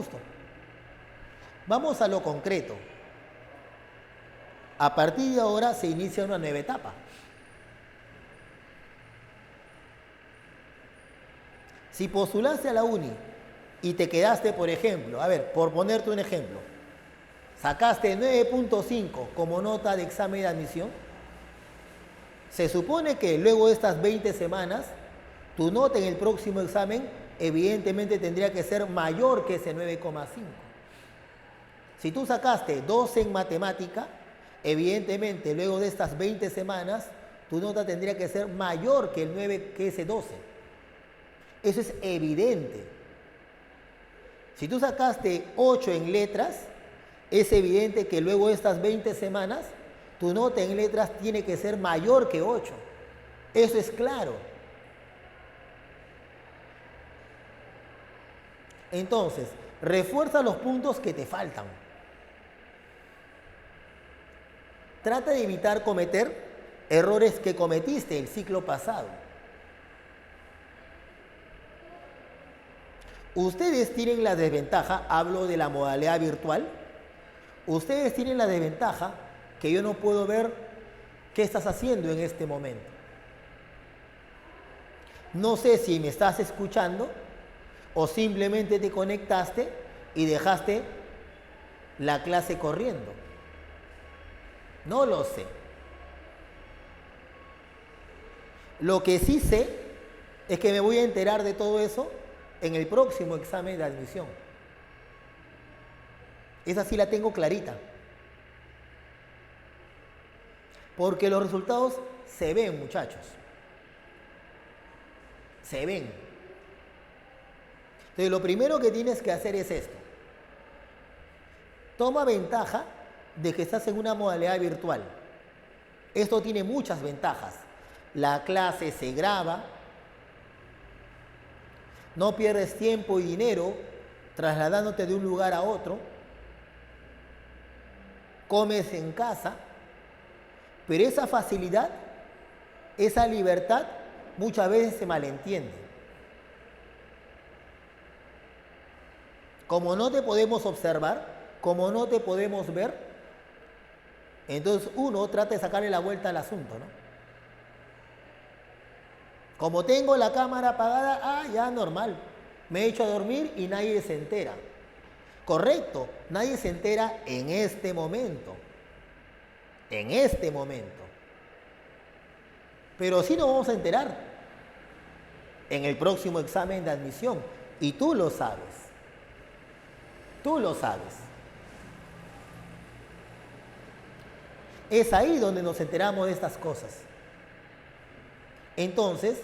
gusto. Vamos a lo concreto. A partir de ahora se inicia una nueva etapa. Si postulaste a la uni y te quedaste, por ejemplo, a ver, por ponerte un ejemplo, sacaste 9.5 como nota de examen de admisión, se supone que luego de estas 20 semanas, tu nota en el próximo examen evidentemente tendría que ser mayor que ese 9,5. Si tú sacaste 12 en matemática, evidentemente luego de estas 20 semanas, tu nota tendría que ser mayor que el 9, que ese 12. Eso es evidente. Si tú sacaste 8 en letras, es evidente que luego de estas 20 semanas, tu nota en letras tiene que ser mayor que 8. Eso es claro. Entonces, refuerza los puntos que te faltan. Trata de evitar cometer errores que cometiste el ciclo pasado. Ustedes tienen la desventaja, hablo de la modalidad virtual, ustedes tienen la desventaja que yo no puedo ver qué estás haciendo en este momento. No sé si me estás escuchando o simplemente te conectaste y dejaste la clase corriendo. No lo sé. Lo que sí sé es que me voy a enterar de todo eso en el próximo examen de admisión. Esa sí la tengo clarita. Porque los resultados se ven, muchachos. Se ven. Entonces, lo primero que tienes que hacer es esto. Toma ventaja de que estás en una modalidad virtual. Esto tiene muchas ventajas. La clase se graba. No pierdes tiempo y dinero trasladándote de un lugar a otro. Comes en casa. Pero esa facilidad, esa libertad, muchas veces se malentiende. Como no te podemos observar, como no te podemos ver, entonces uno trata de sacarle la vuelta al asunto, ¿no? Como tengo la cámara apagada, ya normal. Me he hecho a dormir y nadie se entera. Correcto, nadie se entera en este momento. En este momento. Pero sí nos vamos a enterar en el próximo examen de admisión. Y tú lo sabes. Tú lo sabes. Es ahí donde nos enteramos de estas cosas. Entonces,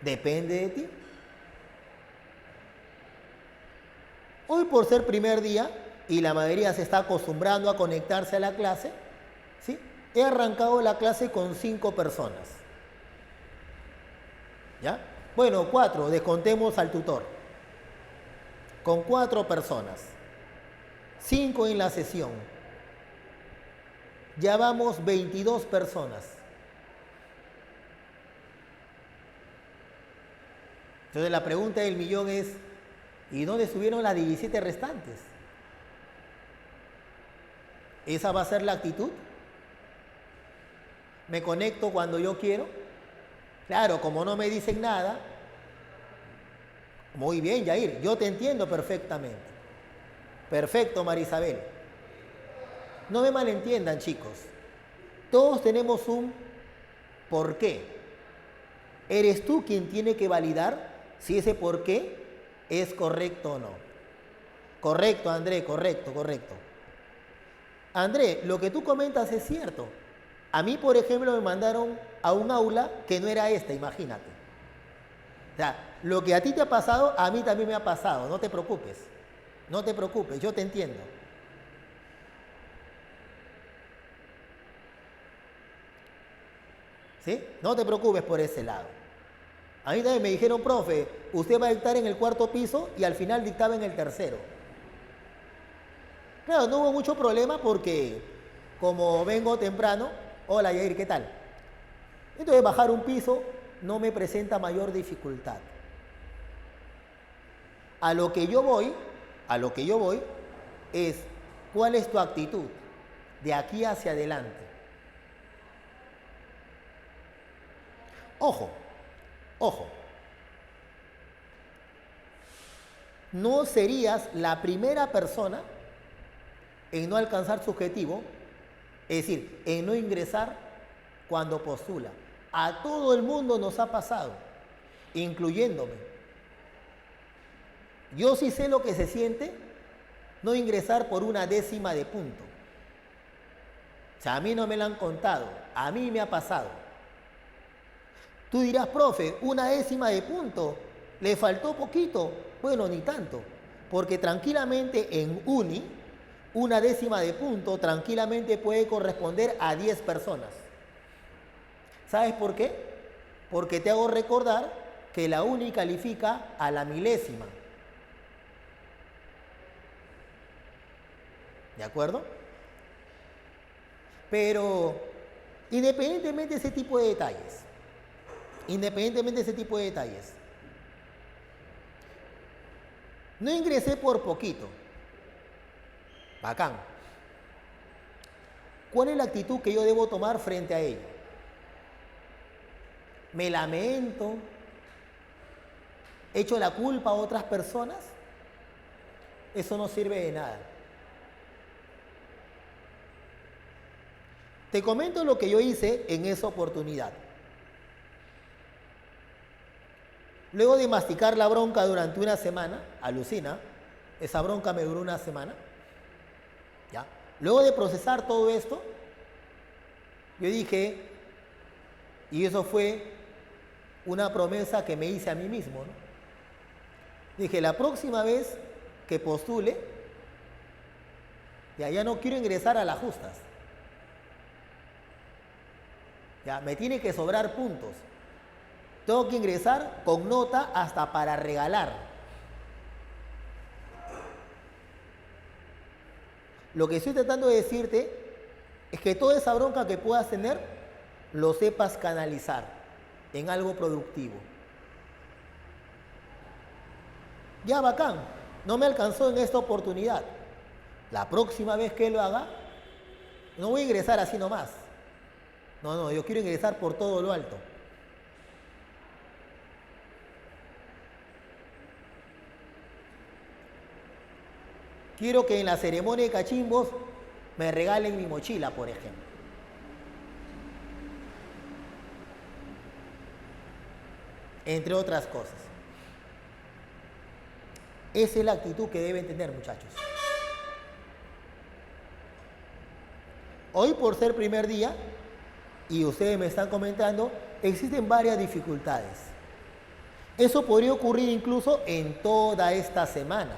depende de ti. Hoy, por ser primer día y la mayoría se está acostumbrando a conectarse a la clase, ¿sí? He arrancado la clase con 5 personas. ¿Ya? Bueno, 4, descontemos al tutor. Con 4 personas. 5 en la sesión. Ya vamos 22 personas. Entonces la pregunta del millón es, ¿y dónde estuvieron las 17 restantes? ¿Esa va a ser la actitud? ¿Me conecto cuando yo quiero? Claro, como no me dicen nada. Muy bien, Yair, yo te entiendo perfectamente. Perfecto, Marisabel. No me malentiendan, chicos. Todos tenemos un porqué. Eres tú quien tiene que validar si ese porqué es correcto o no. Correcto, André, correcto. André, lo que tú comentas es cierto. A mí, por ejemplo, me mandaron a un aula que no era esta, imagínate. O sea, lo que a ti te ha pasado, a mí también me ha pasado. No te preocupes. No te preocupes, yo te entiendo. ¿Sí? No te preocupes por ese lado. A mí también me dijeron, profe, usted va a dictar en el 4º piso y al final dictaba en el 3º. Claro, no hubo mucho problema porque como vengo temprano, hola Yair, ¿qué tal? Entonces bajar un piso no me presenta mayor dificultad. A lo que yo voy a lo que yo voy es, ¿cuál es tu actitud de aquí hacia adelante? Ojo, ojo. No serías la primera persona en no alcanzar su objetivo, es decir, en no ingresar cuando postula. A todo el mundo nos ha pasado, incluyéndome. Yo sí sé lo que se siente no ingresar por una décima de punto. O sea, a mí no me lo han contado, a mí me ha pasado. Tú dirás, profe, una décima de punto, ¿le faltó poquito? Bueno, ni tanto, porque tranquilamente en uni, una décima de punto tranquilamente puede corresponder a 10 personas. ¿Sabes por qué? Porque te hago recordar que la uni califica a la milésima. ¿De acuerdo? Pero independientemente de ese tipo de detalles, no ingresé por poquito. Bacán. ¿Cuál es la actitud que yo debo tomar frente a ello? ¿Me lamento? ¿Echo la culpa a otras personas? Eso no sirve de nada. Te comento lo que yo hice en esa oportunidad. Luego de masticar la bronca durante una semana, alucina, esa bronca me duró una semana, ¿ya? Luego de procesar todo esto, yo dije, y eso fue una promesa que me hice a mí mismo, ¿no? Dije, la próxima vez que postule, ya no quiero ingresar a las justas. Ya, me tiene que sobrar puntos. Tengo que ingresar con nota hasta para regalar. Lo que estoy tratando de decirte es que toda esa bronca que puedas tener, lo sepas canalizar en algo productivo. Ya, bacán, no me alcanzó en esta oportunidad. La próxima vez que lo haga, no voy a ingresar así nomás. No, yo quiero ingresar por todo lo alto. Quiero que en la ceremonia de cachimbos me regalen mi mochila, por ejemplo. Entre otras cosas. Esa es la actitud que deben tener, muchachos. Hoy, por ser primer día, y ustedes me están comentando, existen varias dificultades. Eso podría ocurrir incluso en toda esta semana.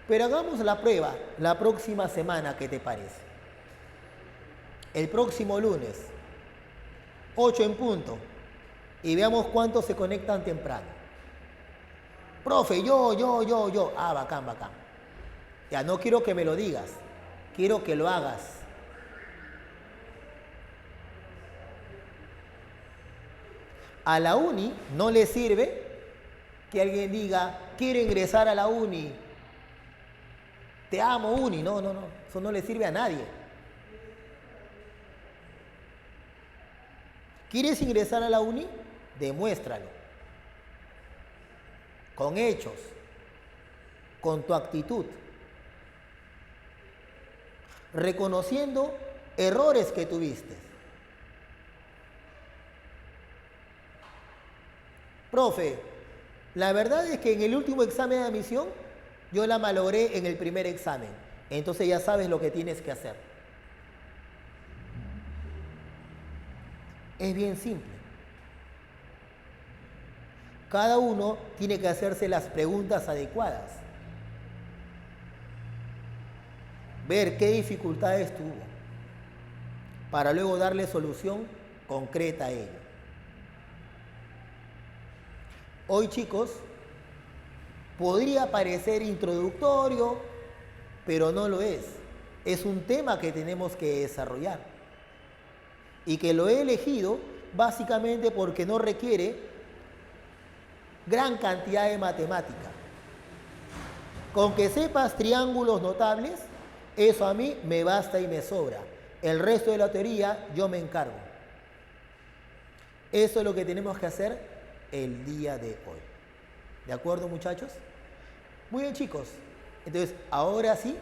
Pero hagamos la prueba la próxima semana, ¿qué te parece? El próximo lunes, 8 en punto, y veamos cuántos se conectan temprano. Profe, yo. Ah, bacán. Ya, no quiero que me lo digas, quiero que lo hagas. A la uni no le sirve que alguien diga, quiero ingresar a la uni. Te amo, uni. No. Eso no le sirve a nadie. ¿Quieres ingresar a la uni? Demuéstralo. Con hechos. Con tu actitud. Reconociendo errores que tuviste. Profe, la verdad es que en el último examen de admisión yo la malogré en el primer examen. Entonces ya sabes lo que tienes que hacer. Es bien simple. Cada uno tiene que hacerse las preguntas adecuadas. Ver qué dificultades tuvo, para luego darle solución concreta a ello. Hoy, chicos, podría parecer introductorio, pero no lo es. Es un tema que tenemos que desarrollar. Y que lo he elegido básicamente porque no requiere gran cantidad de matemática. Con que sepas triángulos notables, eso a mí me basta y me sobra. El resto de la teoría yo me encargo. Eso es lo que tenemos que hacer el día de hoy. ¿De acuerdo, muchachos? Muy bien, chicos. Entonces, ahora sí,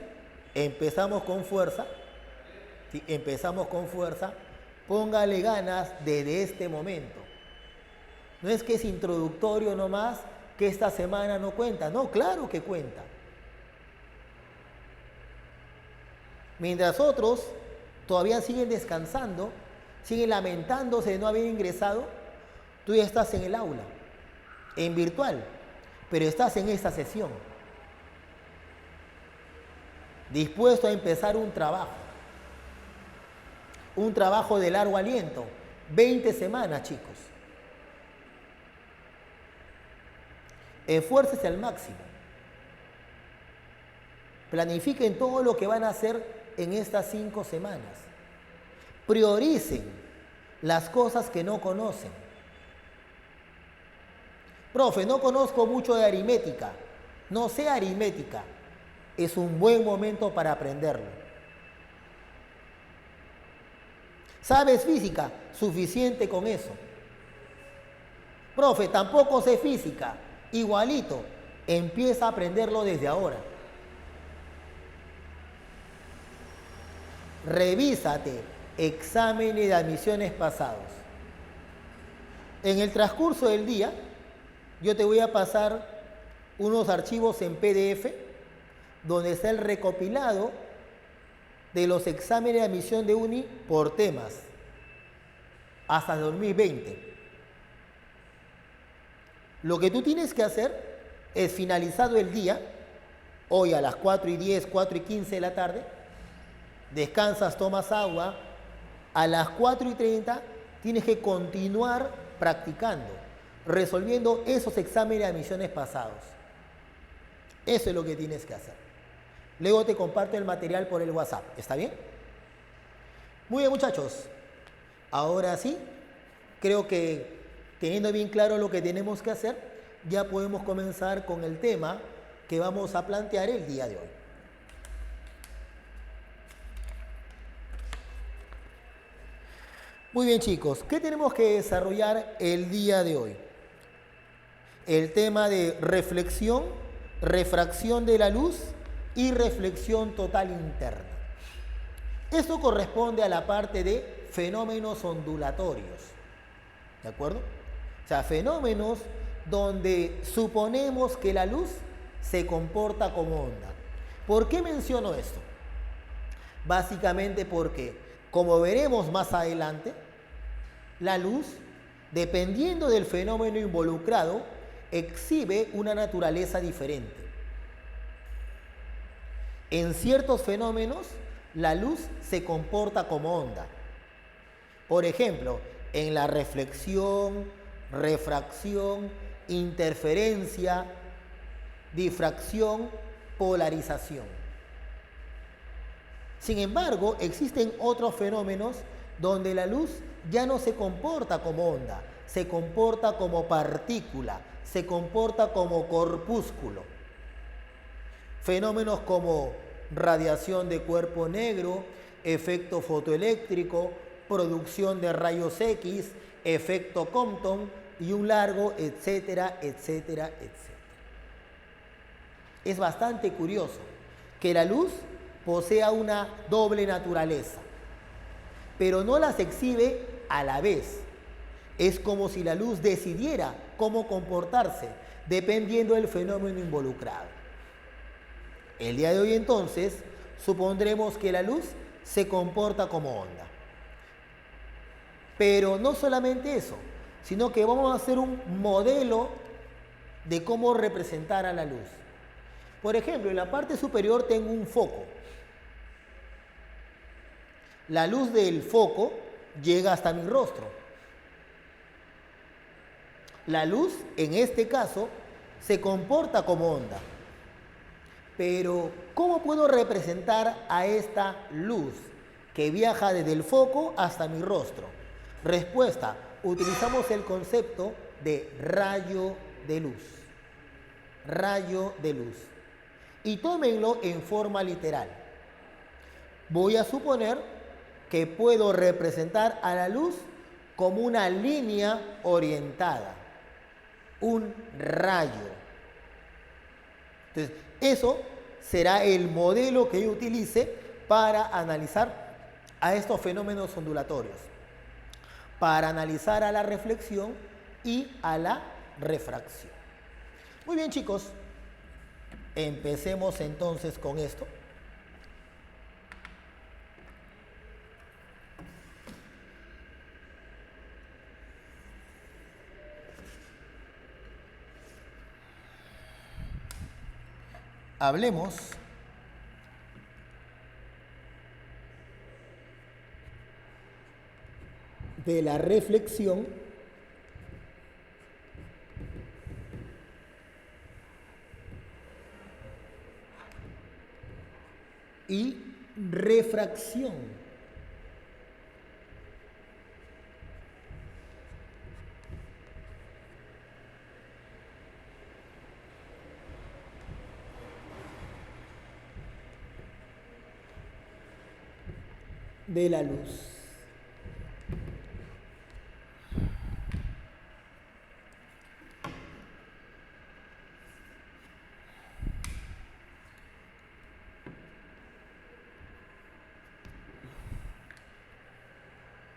empezamos con fuerza. ¿Sí? Empezamos con fuerza. Póngale ganas desde este momento. No es que es introductorio nomás, que esta semana no cuenta. No, claro que cuenta. Mientras otros todavía siguen descansando, siguen lamentándose de no haber ingresado, tú ya estás en el aula, en virtual, pero estás en esta sesión, dispuesto a empezar un trabajo de largo aliento, 20 semanas, chicos. Esfuércese al máximo. Planifiquen todo lo que van a hacer en estas 5 semanas. Prioricen las cosas que no conocen. Profe, no conozco mucho de aritmética. No sé aritmética. Es un buen momento para aprenderlo. ¿Sabes física? Suficiente con eso. Profe, tampoco sé física. Igualito. Empieza a aprenderlo desde ahora. Revísate exámenes de admisiones pasados. En el transcurso del día, yo te voy a pasar unos archivos en PDF donde está el recopilado de los exámenes de admisión de uni por temas hasta 2020. Lo que tú tienes que hacer es, finalizado el día, hoy a las 4:10, 4:15 de la tarde, descansas, tomas agua, a las 4:30 tienes que continuar practicando, resolviendo esos exámenes de admisiones pasados. Eso es lo que tienes que hacer. Luego te comparto el material por el WhatsApp, ¿está bien? Muy bien, muchachos. Ahora sí, creo que teniendo bien claro lo que tenemos que hacer, ya podemos comenzar con el tema que vamos a plantear el día de hoy. Muy bien, chicos, ¿qué tenemos que desarrollar el día de hoy? El tema de reflexión, refracción de la luz y reflexión total interna. Esto corresponde a la parte de fenómenos ondulatorios, ¿de acuerdo? O sea, fenómenos donde suponemos que la luz se comporta como onda. ¿Por qué menciono esto? Básicamente porque, como veremos más adelante, la luz, dependiendo del fenómeno involucrado, exhibe una naturaleza diferente. En ciertos fenómenos, la luz se comporta como onda. Por ejemplo, en la reflexión, refracción, interferencia, difracción, polarización. Sin embargo, existen otros fenómenos donde la luz ya no se comporta como onda, se comporta como partícula, se comporta como corpúsculo. Fenómenos como radiación de cuerpo negro, efecto fotoeléctrico, producción de rayos X, efecto Compton y un largo, etcétera, etcétera, etcétera. Es bastante curioso que la luz posea una doble naturaleza, pero no las exhibe a la vez. Es como si la luz decidiera cómo comportarse, dependiendo del fenómeno involucrado. El día de hoy, entonces, supondremos que la luz se comporta como onda. Pero no solamente eso, sino que vamos a hacer un modelo de cómo representar a la luz. Por ejemplo, en la parte superior tengo un foco. La luz del foco llega hasta mi rostro. La luz, en este caso, se comporta como onda. Pero, ¿cómo puedo representar a esta luz que viaja desde el foco hasta mi rostro? Respuesta: utilizamos el concepto de rayo de luz. Rayo de luz. Y tómenlo en forma literal. Voy a suponer que puedo representar a la luz como una línea orientada, un rayo. Entonces, eso será el modelo que yo utilice para analizar a estos fenómenos ondulatorios, para analizar a la reflexión y a la refracción. Muy bien, chicos, empecemos entonces con esto. Hablemos de la reflexión y refracción. De la luz.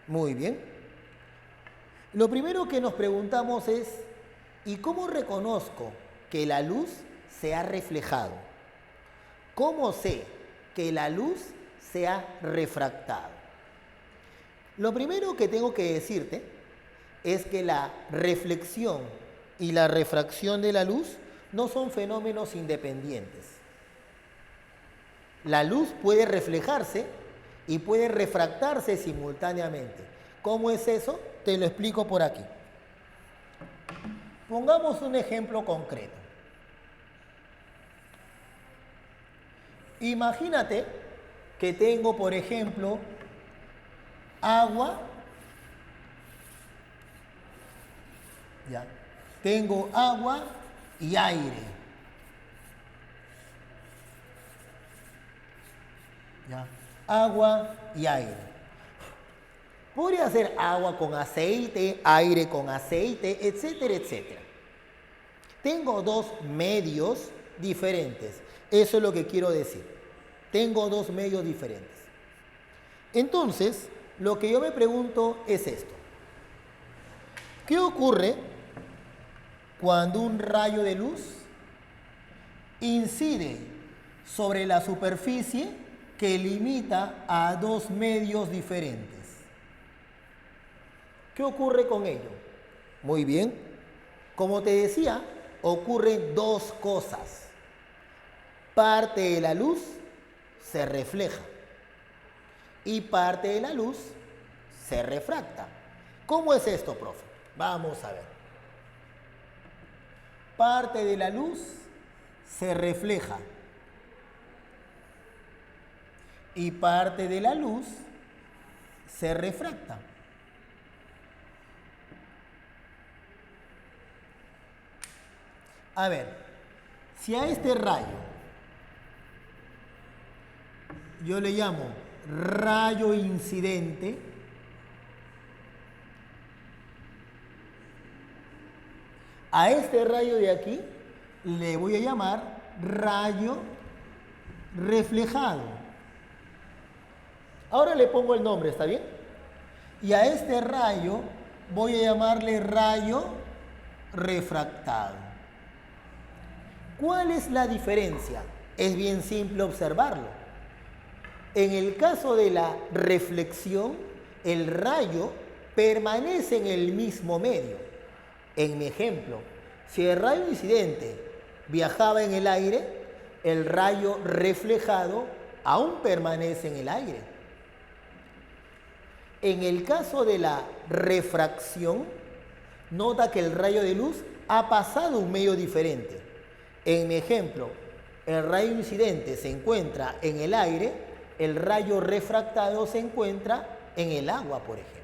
Muy bien. Lo primero que nos preguntamos es, ¿y cómo reconozco que la luz se ha reflejado? ¿Cómo sé que la luz se ha refractado? Lo primero que tengo que decirte es que la reflexión y la refracción de la luz no son fenómenos independientes. La luz puede reflejarse y puede refractarse simultáneamente. ¿Cómo es eso? Te lo explico por aquí. Pongamos un ejemplo concreto. Imagínate que tengo, por ejemplo, agua. Ya. Tengo agua y aire. ¿Ya? Agua y aire. Podría ser agua con aceite, aire con aceite, etcétera, etcétera. Tengo dos medios diferentes. Eso es lo que quiero decir. Tengo dos medios diferentes. Entonces, lo que yo me pregunto es esto. ¿Qué ocurre cuando un rayo de luz incide sobre la superficie que limita a dos medios diferentes? ¿Qué ocurre con ello? Muy bien. Como te decía, ocurren dos cosas. Parte de la luz se refleja y parte de la luz se refracta. ¿Cómo es esto, profe? Vamos a ver. Parte de la luz se refleja y parte de la luz se refracta. A ver, si a este rayo yo le llamo rayo incidente, a este rayo de aquí le voy a llamar rayo reflejado. Ahora le pongo el nombre, ¿está bien? Y a este rayo voy a llamarle rayo refractado. ¿Cuál es la diferencia? Es bien simple observarlo. En el caso de la reflexión, el rayo permanece en el mismo medio. En mi ejemplo, si el rayo incidente viajaba en el aire, el rayo reflejado aún permanece en el aire. En el caso de la refracción, nota que el rayo de luz ha pasado a un medio diferente. En mi ejemplo, el rayo incidente se encuentra en el aire, el rayo refractado se encuentra en el agua, por ejemplo.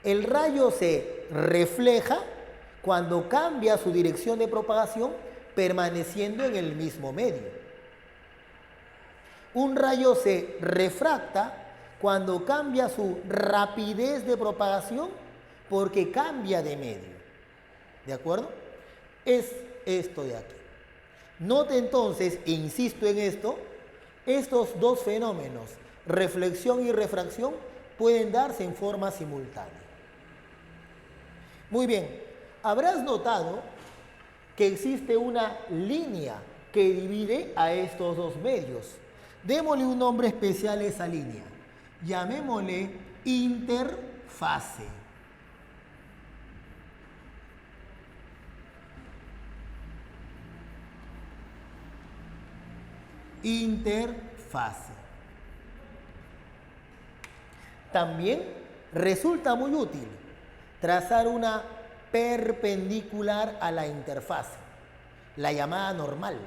El rayo se refleja cuando cambia su dirección de propagación, permaneciendo en el mismo medio. Un rayo se refracta cuando cambia su rapidez de propagación porque cambia de medio. ¿De acuerdo? Es esto de aquí. Note entonces, e insisto en esto, estos dos fenómenos, reflexión y refracción, pueden darse en forma simultánea. Muy bien, habrás notado que existe una línea que divide a estos dos medios. Démosle un nombre especial a esa línea. Llamémosle interfase. Interfase. También resulta muy útil trazar una perpendicular a la interfase, la llamada normal.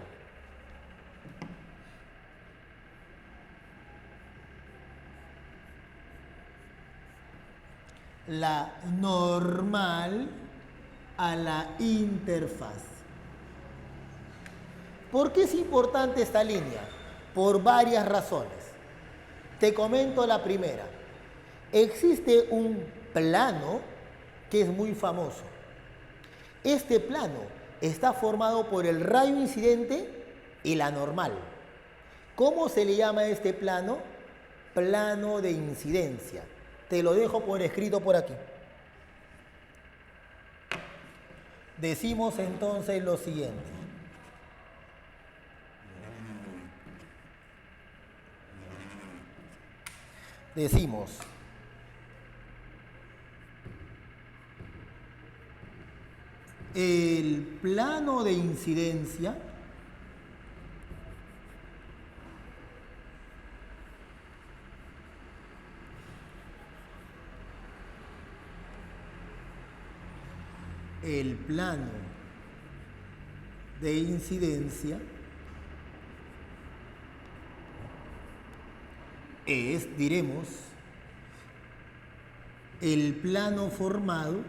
La normal a la interfaz. ¿Por qué es importante esta línea? Por varias razones. Te comento la primera. Existe un plano que es muy famoso. Este plano está formado por el rayo incidente y la normal. ¿Cómo se le llama a este plano? Plano de incidencia. Te lo dejo por escrito por aquí. Decimos entonces lo siguiente. Decimos, el plano de incidencia es, diremos, el plano formado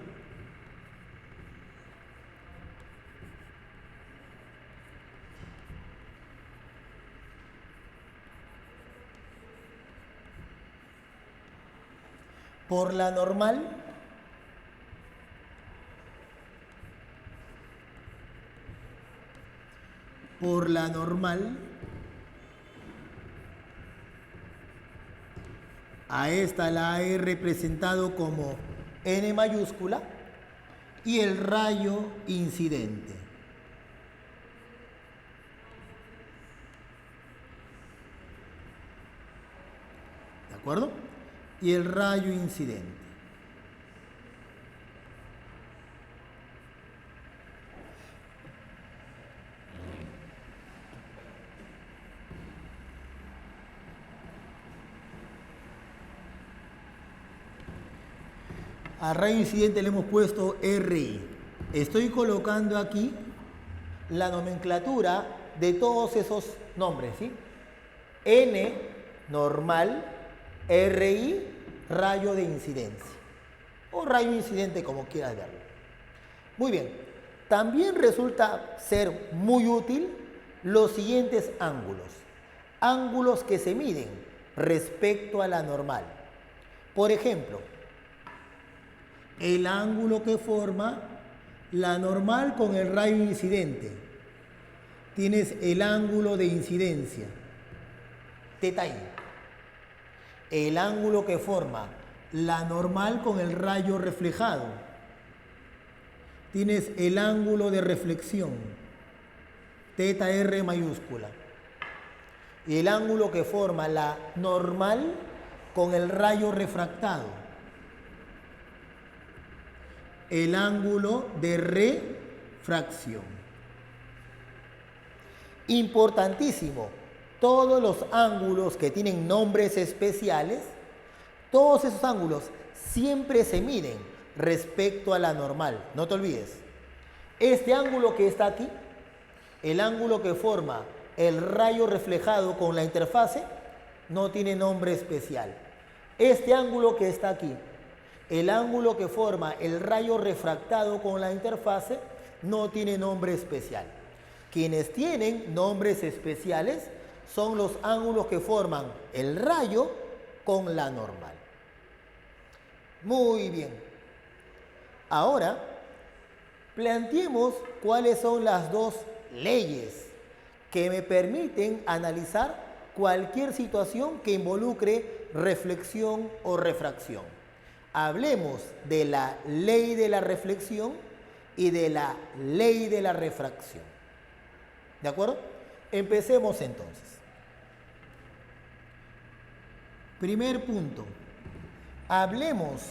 por la normal a esta la he representado como N mayúscula y el rayo incidente. ¿De acuerdo? Y el rayo incidente. Al rayo incidente le hemos puesto RI. Estoy colocando aquí la nomenclatura de todos esos nombres, ¿sí? N, normal, RI, rayo de incidencia. O rayo incidente, como quieras verlo. Muy bien. También resulta ser muy útil los siguientes ángulos. Ángulos que se miden respecto a la normal. Por ejemplo, el ángulo que forma la normal con el rayo incidente. Tienes el ángulo de incidencia, teta i. El ángulo que forma la normal con el rayo reflejado. Tienes el ángulo de reflexión, teta r mayúscula. Y el ángulo que forma la normal con el rayo refractado. El ángulo de refracción. Importantísimo, todos los ángulos que tienen nombres especiales, todos esos ángulos siempre se miden respecto a la normal. No te olvides. Este ángulo que está aquí, el ángulo que forma el rayo reflejado con la interfase, no tiene nombre especial. Este ángulo que está aquí, el ángulo que forma el rayo refractado con la interfase, no tiene nombre especial. Quienes tienen nombres especiales son los ángulos que forman el rayo con la normal. Muy bien. Ahora, planteemos cuáles son las dos leyes que me permiten analizar cualquier situación que involucre reflexión o refracción. Hablemos de la ley de la reflexión y de la ley de la refracción. ¿De acuerdo? Empecemos entonces. Primer punto. Hablemos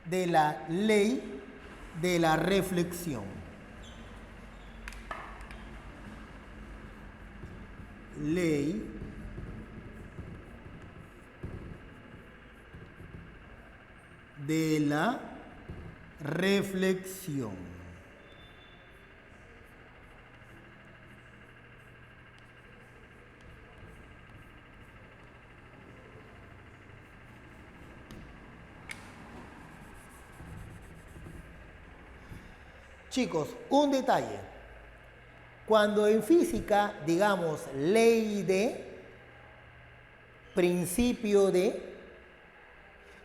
de la ley de la reflexión. Ley de la reflexión. Chicos, un detalle. Cuando en física digamos ley de, principio de,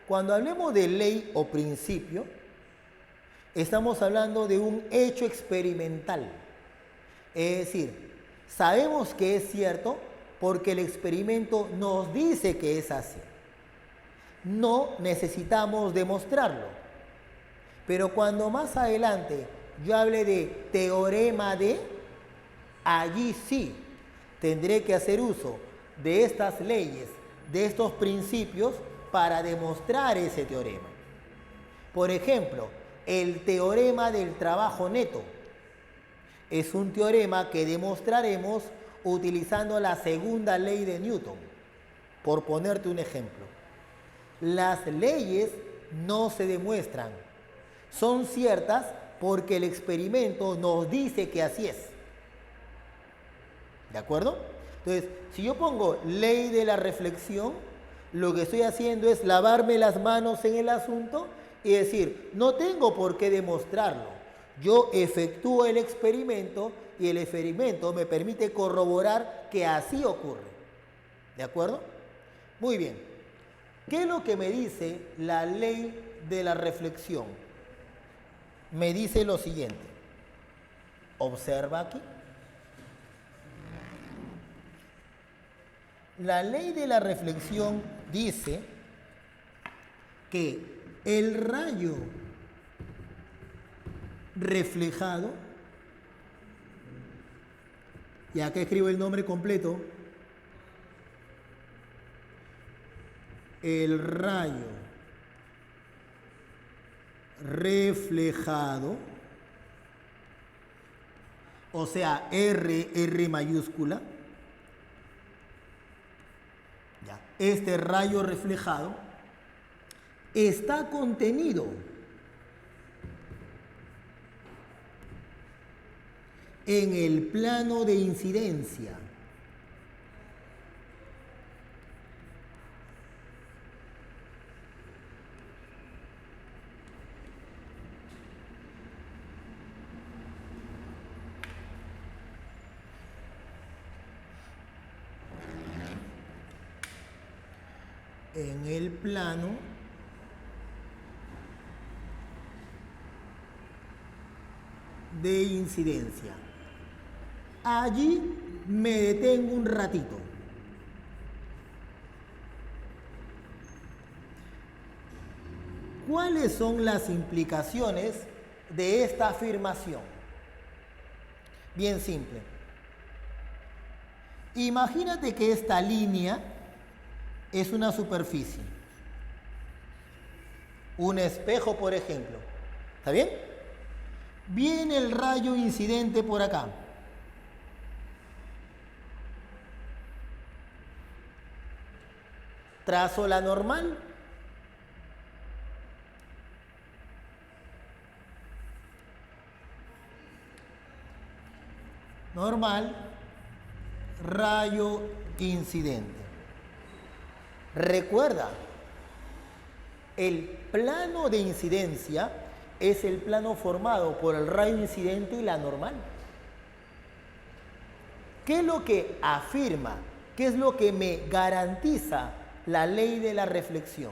cuando hablemos de ley o principio, estamos hablando de un hecho experimental. Es decir, sabemos que es cierto porque el experimento nos dice que es así. No necesitamos demostrarlo. Pero cuando más adelante yo hable de teorema de, allí sí tendré que hacer uso de estas leyes, de estos principios para demostrar ese teorema. Por ejemplo, el teorema del trabajo neto es un teorema que demostraremos utilizando la segunda ley de Newton, por ponerte un ejemplo. Las leyes no se demuestran, son ciertas porque el experimento nos dice que así es. ¿De acuerdo? Entonces, si yo pongo ley de la reflexión, lo que estoy haciendo es lavarme las manos en el asunto y decir, no tengo por qué demostrarlo. Yo efectúo el experimento y el experimento me permite corroborar que así ocurre. ¿De acuerdo? Muy bien. ¿Qué es lo que me dice la ley de la reflexión? Me dice lo siguiente. Observa aquí. La ley de la reflexión dice que el rayo reflejado, y acá escribo el nombre completo, el rayo reflejado, o sea, R mayúscula, ya, este rayo reflejado está contenido en el plano de incidencia. En el plano de incidencia. Allí me detengo un ratito. ¿Cuáles son las implicaciones de esta afirmación? Bien simple. Imagínate que esta línea es una superficie. Un espejo, por ejemplo. ¿Está bien? Viene el rayo incidente por acá. Trazo la normal. Normal, rayo incidente. Recuerda, el plano de incidencia es el plano formado por el rayo incidente y la normal. ¿Qué es lo que afirma? ¿Qué es lo que me garantiza la ley de la reflexión?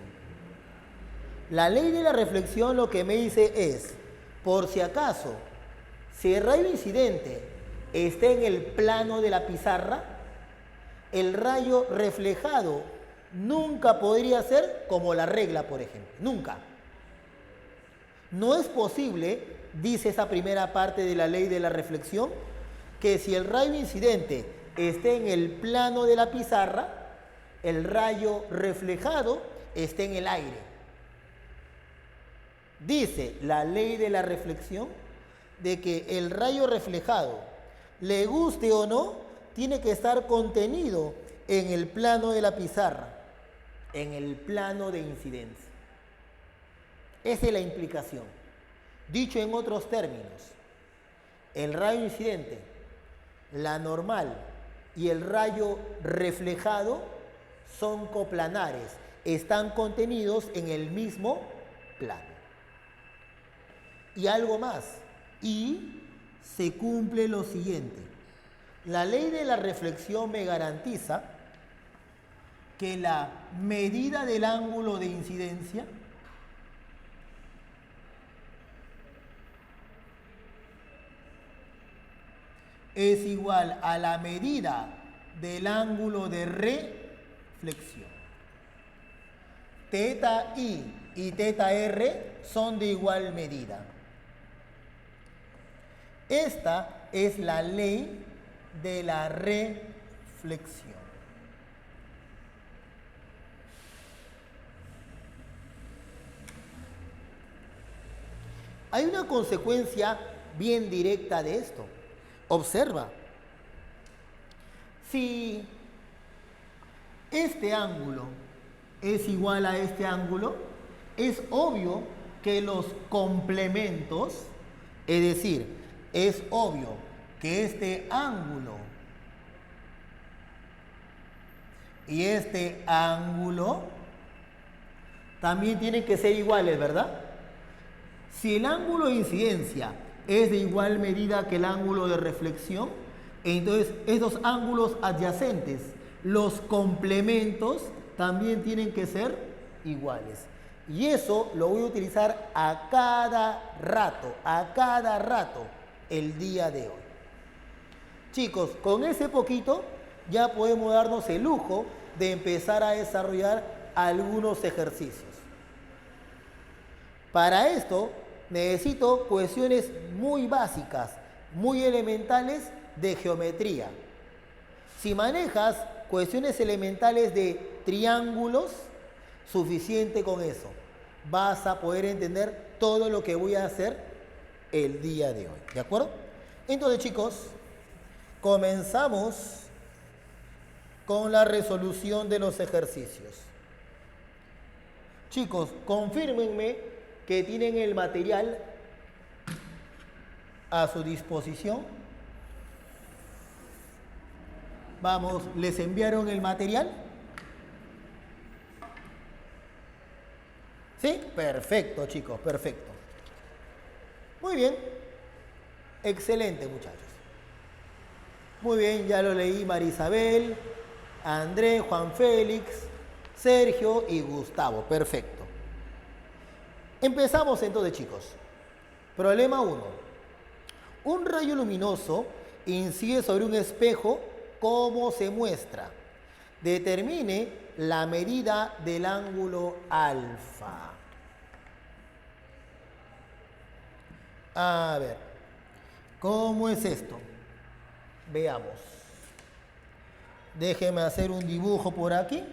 La ley de la reflexión lo que me dice es, por si acaso, si el rayo incidente está en el plano de la pizarra, el rayo reflejado nunca podría ser como la regla, por ejemplo. Nunca. No es posible, dice esa primera parte de la ley de la reflexión, que si el rayo incidente esté en el plano de la pizarra, el rayo reflejado esté en el aire. Dice la ley de la reflexión de que el rayo reflejado, le guste o no, tiene que estar contenido en el plano de la pizarra, en el plano de incidencia. Esa es la implicación. Dicho en otros términos, el rayo incidente, la normal y el rayo reflejado son coplanares, están contenidos en el mismo plano. Y algo más, y se cumple lo siguiente. La ley de la reflexión me garantiza que la medida del ángulo de incidencia es igual a la medida del ángulo de reflexión. Teta I y teta R son de igual medida. Esta es la ley de la reflexión. Hay una consecuencia bien directa de esto. Observa. Si este ángulo es igual a este ángulo, es obvio que los complementos, es decir, es obvio que este ángulo y este ángulo también tienen que ser iguales, ¿verdad? Si el ángulo de incidencia es de igual medida que el ángulo de reflexión, entonces estos ángulos adyacentes, los complementos, también tienen que ser iguales. Y eso lo voy a utilizar a cada rato, el día de hoy. Chicos, con ese poquito ya podemos darnos el lujo de empezar a desarrollar algunos ejercicios. Para esto necesito cuestiones muy básicas, muy elementales de geometría. Si manejas cuestiones elementales de triángulos, suficiente con eso. Vas a poder entender todo lo que voy a hacer el día de hoy. ¿De acuerdo? Entonces, chicos, comenzamos con la resolución de los ejercicios. Chicos, confírmenme que tienen el material a su disposición. Vamos, ¿les enviaron el material? ¿Sí? Perfecto, chicos, perfecto. Muy bien. Excelente, muchachos. Muy bien, ya lo leí Marisabel, Andrés, Juan Félix, Sergio y Gustavo. Perfecto. Empezamos entonces, chicos. Problema 1. Un rayo luminoso incide sobre un espejo. ¿Cómo se muestra? Determine la medida del ángulo alfa. A ver, ¿cómo es esto? Veamos. Déjeme hacer un dibujo por aquí.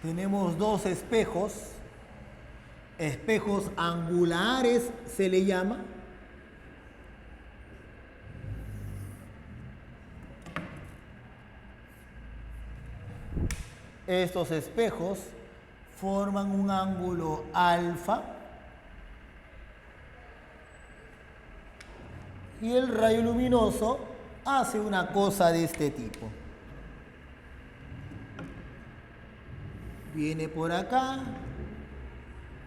Tenemos dos espejos, espejos angulares se le llama. Estos espejos forman un ángulo alfa y el rayo luminoso hace una cosa de este tipo. viene por acá,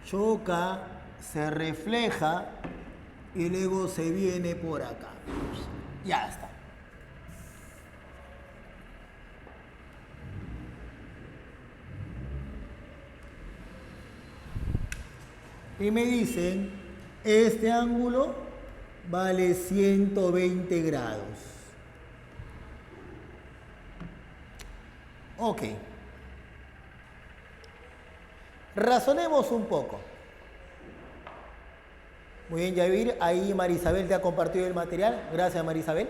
choca, se refleja y luego se viene por acá. Ya está. Y me dicen, este ángulo vale 120 grados. Ok. Razonemos un poco. Muy bien, Yair. Ahí Marisabel te ha compartido el material. Gracias, Marisabel.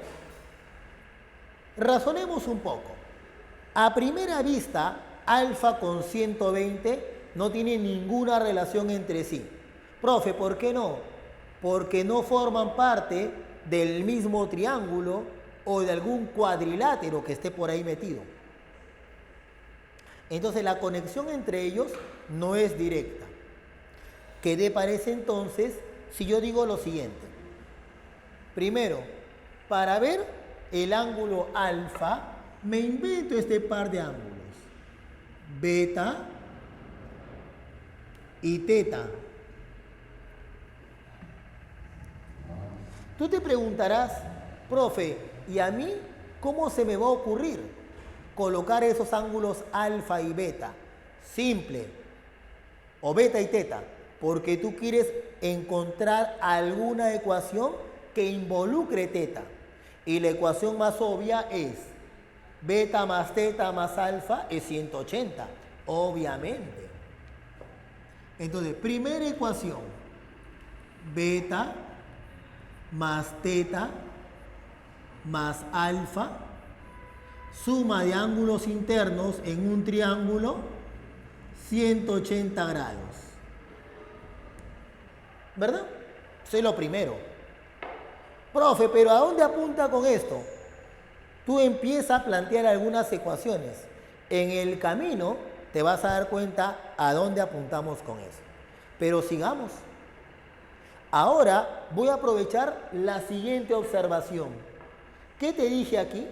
Razonemos un poco. A primera vista, alfa con 120 no tiene ninguna relación entre sí. Profe, ¿por qué no? Porque no forman parte del mismo triángulo o de algún cuadrilátero que esté por ahí metido. Entonces la conexión entre ellos no es directa. ¿Qué te parece entonces si yo digo lo siguiente? Primero, para ver el ángulo alfa, me invento este par de ángulos. Beta y teta. Tú te preguntarás, profe, ¿y a mí cómo se me va a ocurrir colocar esos ángulos alfa y beta? Simple. O beta y teta. Porque tú quieres encontrar alguna ecuación que involucre teta. Y la ecuación más obvia es beta más teta más alfa es 180. Obviamente. Entonces, primera ecuación. Beta más teta más alfa, suma de ángulos internos en un triángulo, 180 grados. ¿Verdad? Eso es lo primero. Profe, pero ¿a dónde apunta con esto? Tú empiezas a plantear algunas ecuaciones. En el camino te vas a dar cuenta a dónde apuntamos con eso. Pero sigamos. Ahora voy a aprovechar la siguiente observación. ¿Qué te dije aquí?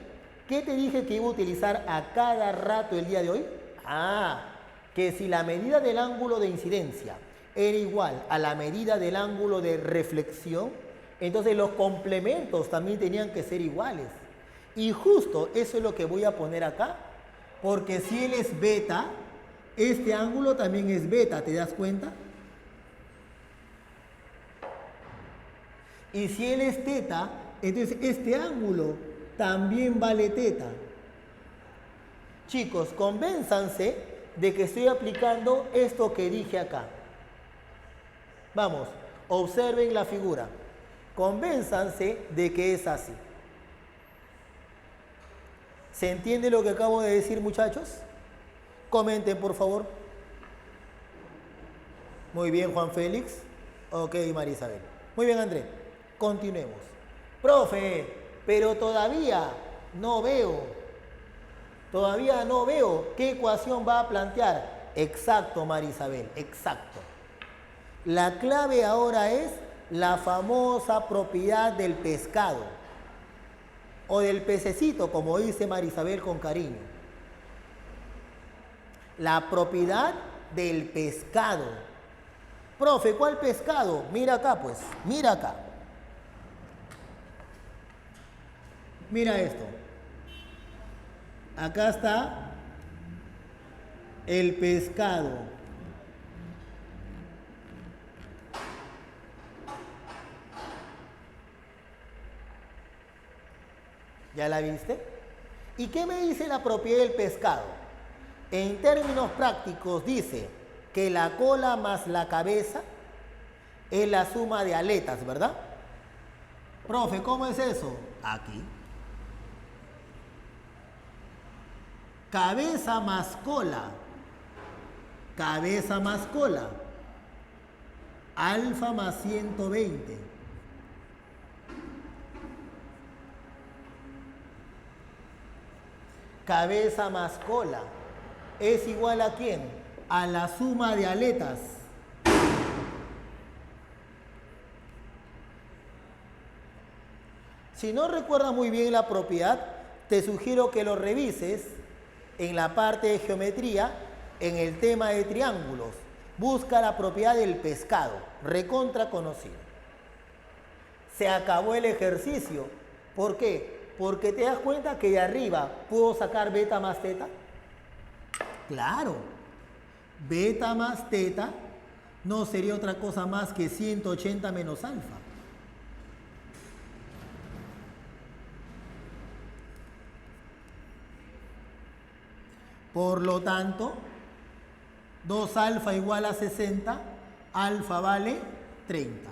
¿Qué te dije que iba a utilizar a cada rato el día de hoy? Que si la medida del ángulo de incidencia era igual a la medida del ángulo de reflexión, entonces los complementos también tenían que ser iguales. Y justo eso es lo que voy a poner acá, porque si él es beta, este ángulo también es beta, ¿te das cuenta? Y si él es teta, entonces este ángulo también vale teta. Chicos, convénzanse de que estoy aplicando esto que dije acá. Vamos, observen la figura. Convénzanse de que es así. ¿Se entiende lo que acabo de decir, muchachos? Comenten, por favor. Muy bien, Juan Félix. Ok, Marisabel. Muy bien, André. Continuemos. Profe, pero todavía no veo qué ecuación va a plantear. Exacto, Marisabel, exacto. La clave ahora es la famosa propiedad del pescado o del pececito, como dice Marisabel con cariño. La propiedad del pescado. Profe, ¿cuál pescado? Mira acá, pues, mira acá. Mira esto. Acá está el pescado. ¿Ya la viste? ¿Y qué me dice la propiedad del pescado? En términos prácticos dice que la cola más la cabeza es la suma de aletas, ¿verdad? Profe, ¿cómo es eso? Aquí. Cabeza más cola. Cabeza más cola. Alfa más 120. Cabeza más cola es igual ¿a quién? A la suma de aletas. Si no recuerdas muy bien la propiedad, te sugiero que lo revises en la parte de geometría en el tema de triángulos. Busca la propiedad del pescado, recontra conocido. Se acabó el ejercicio. ¿Por qué? Porque te das cuenta que de arriba puedo sacar beta más teta. Claro, beta más teta no sería otra cosa más que 180 menos alfa. Por lo tanto, 2 alfa igual a 60, alfa vale 30.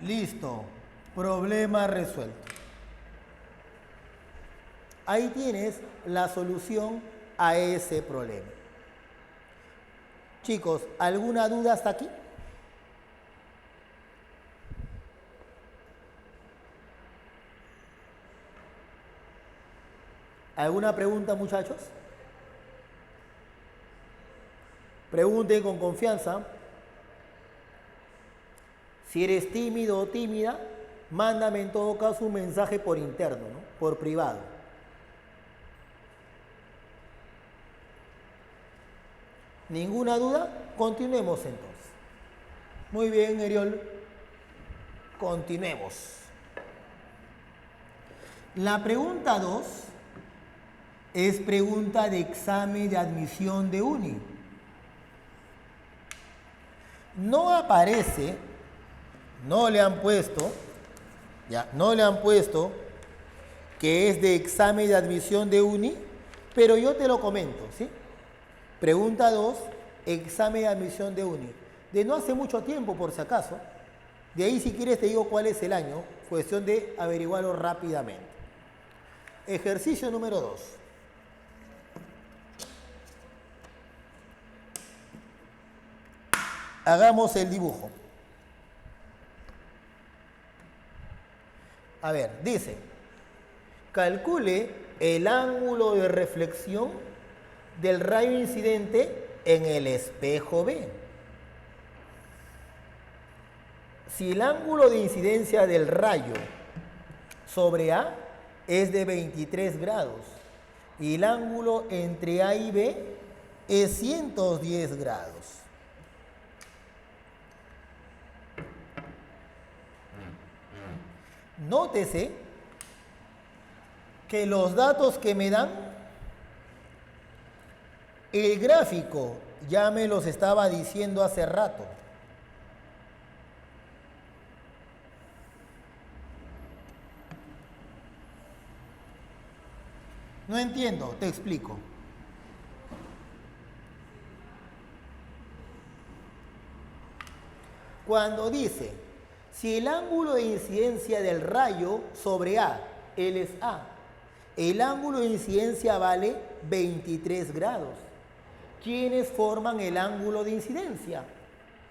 Listo, problema resuelto. Ahí tienes la solución a ese problema. Chicos, ¿alguna duda hasta aquí? ¿Alguna pregunta, muchachos? Pregunten con confianza. Si eres tímido o tímida, mándame en todo caso un mensaje por interno, ¿no? Por privado. ¿Ninguna duda? Continuemos entonces. Muy bien, Eriol. Continuemos. La pregunta 2 es pregunta de examen de admisión de uni. No aparece, no le han puesto que es de examen de admisión de uni, pero yo te lo comento, ¿sí? Pregunta 2, examen de admisión de uni. De no hace mucho tiempo, por si acaso. De ahí, si quieres, te digo cuál es el año. Cuestión de averiguarlo rápidamente. Ejercicio número 2. Hagamos el dibujo. A ver, dice, calcule el ángulo de reflexión del rayo incidente en el espejo B. Si el ángulo de incidencia del rayo sobre A es de 23 grados y el ángulo entre A y B es 110 grados. Nótese que los datos que me dan, el gráfico ya me los estaba diciendo hace rato. No entiendo, te explico. Cuando dice, si el ángulo de incidencia del rayo sobre A, él es A, el ángulo de incidencia vale 23 grados. ¿Quiénes forman el ángulo de incidencia?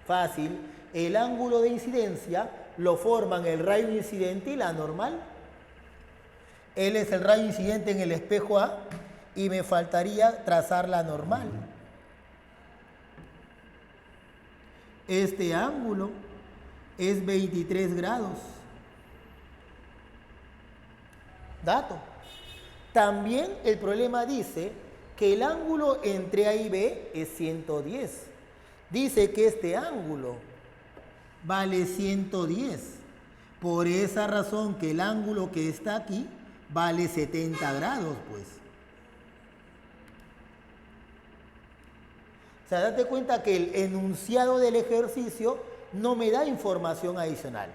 Fácil, el ángulo de incidencia lo forman el rayo incidente y la normal. Él es el rayo incidente en el espejo A y me faltaría trazar la normal. Este ángulo es 23 grados. Dato. También el problema dice que el ángulo entre A y B es 110. Dice que este ángulo vale 110. Por esa razón que el ángulo que está aquí vale 70 grados, pues. O sea, date cuenta que el enunciado del ejercicio no me da información adicional.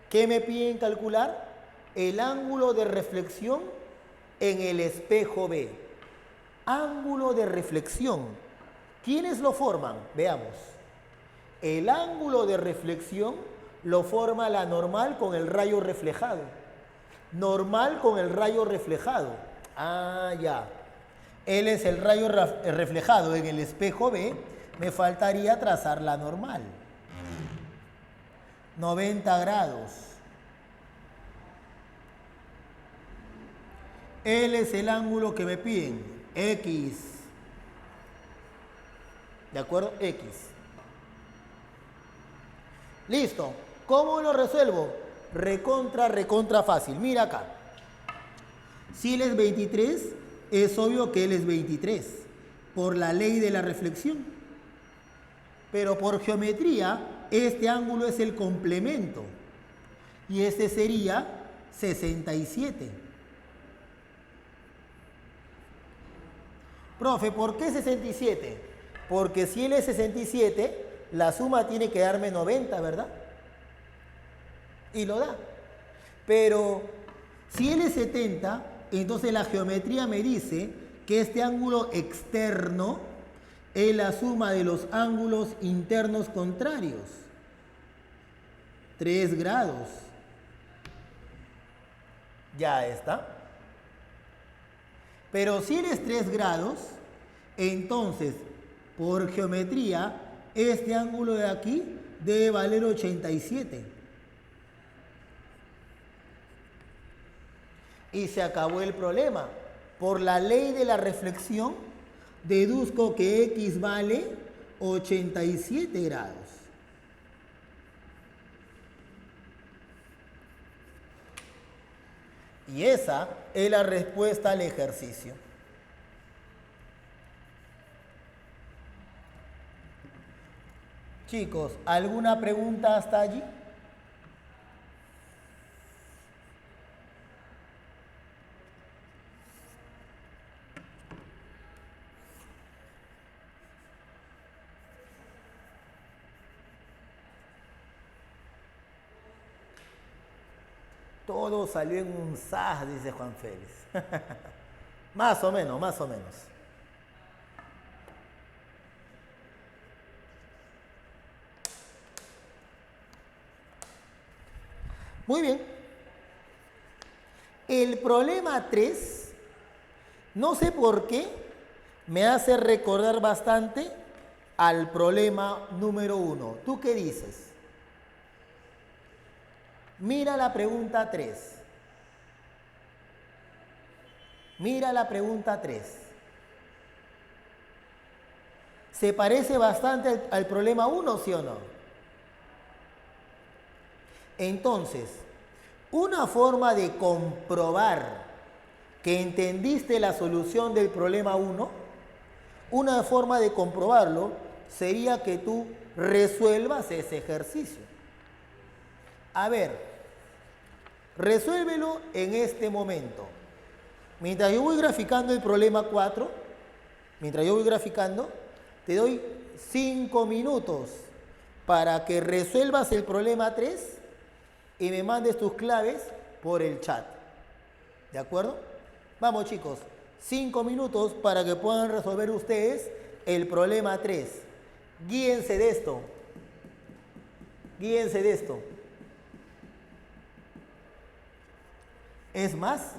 ¿Qué me piden calcular? El ángulo de reflexión en el espejo B. Ángulo de reflexión. ¿Quiénes lo forman? Veamos. El ángulo de reflexión lo forma la normal con el rayo reflejado. Normal con el rayo reflejado. Ah, ya. Él es el rayo reflejado en el espejo B. Me faltaría trazar la normal. 90 grados. Él es el ángulo que me piden. X. ¿De acuerdo? X. Listo. ¿Cómo lo resuelvo? Recontra fácil. Mira acá. Si él es 23, es obvio que él es 23, por la ley de la reflexión. Pero por geometría, este ángulo es el complemento. Y este sería 67. Profe, ¿por qué 67? Porque si él es 67, la suma tiene que darme 90, ¿verdad? Y lo da. Pero si él es 70, entonces la geometría me dice que este ángulo externo es la suma de los ángulos internos contrarios. 3 grados. Ya está. Pero si él es 3 grados, entonces, por geometría, este ángulo de aquí debe valer 87. Y se acabó el problema. Por la ley de la reflexión, deduzco que X vale 87 grados. Y esa es la respuesta al ejercicio. Chicos, ¿alguna pregunta hasta allí? Todo salió en un zas, dice Juan Félix. Más o menos, más o menos. Muy bien. El problema 3, no sé por qué, me hace recordar bastante al problema número 1. ¿Tú qué dices? Mira la pregunta 3. Mira la pregunta 3. ¿Se parece bastante al problema 1, sí o no? Entonces, una forma de comprobar que entendiste la solución del problema 1, una forma de comprobarlo sería que tú resuelvas ese ejercicio. A ver, resuélvelo en este momento. Mientras yo voy graficando el problema 4, mientras yo voy graficando, te doy 5 minutos para que resuelvas el problema 3 y me mandes tus claves por el chat. ¿De acuerdo? Vamos, chicos, 5 minutos para que puedan resolver ustedes el problema 3. Guíense de esto. Guíense de esto. Es más,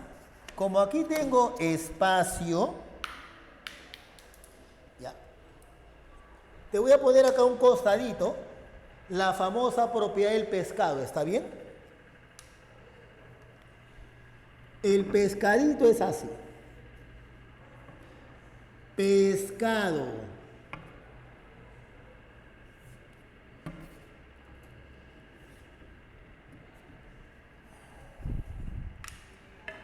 como aquí tengo espacio, ya, te voy a poner acá un costadito la famosa propiedad del pescado, ¿está bien? El pescadito es así. Pescado.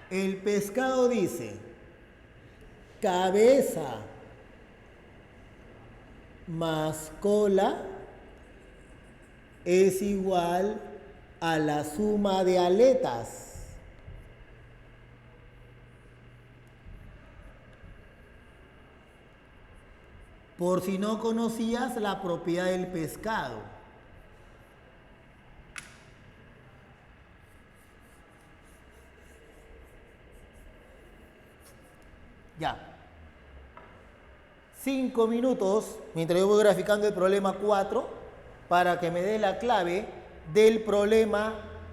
El pescado dice, cabeza más cola es igual a la suma de aletas. Por si no conocías la propiedad del pescado. Ya. 5 minutos, mientras yo voy graficando el problema 4, para que me dé la clave del problema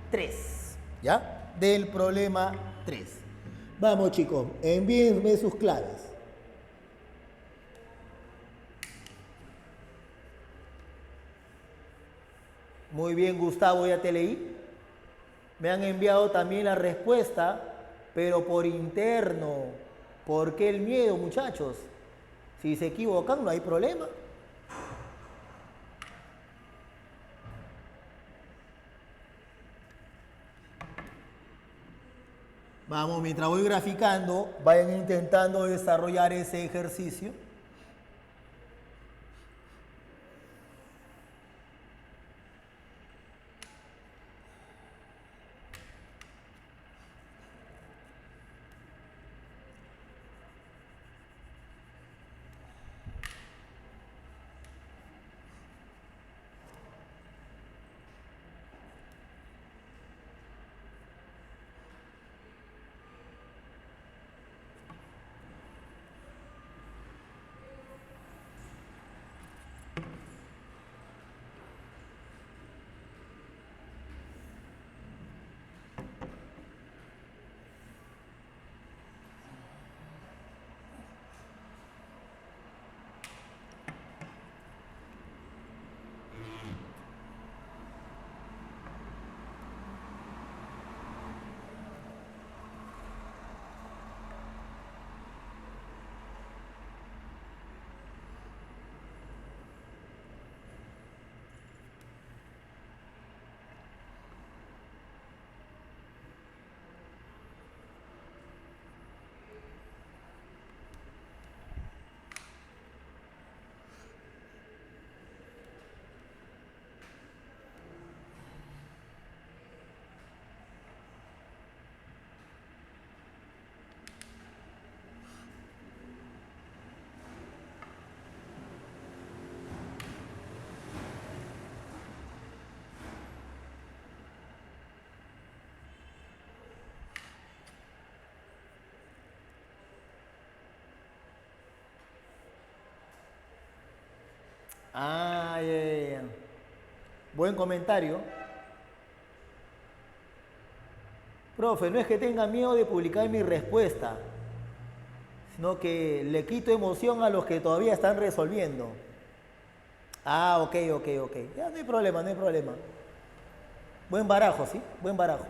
3. ¿Ya? Del problema 3. Vamos, chicos, envíenme sus claves. Muy bien, Gustavo, ya te leí. Me han enviado también la respuesta, pero por interno. ¿Por qué el miedo, muchachos? Si se equivocan, no hay problema. Vamos, mientras voy graficando, vayan intentando desarrollar ese ejercicio. Ah, ya, ya, ya. Buen comentario. Profe, no es que tenga miedo de publicar mi respuesta, sino que le quito emoción a los que todavía están resolviendo. Ah, ok, ok, ok. Ya no hay problema, no hay problema. Buen barajo, ¿sí? Buen barajo.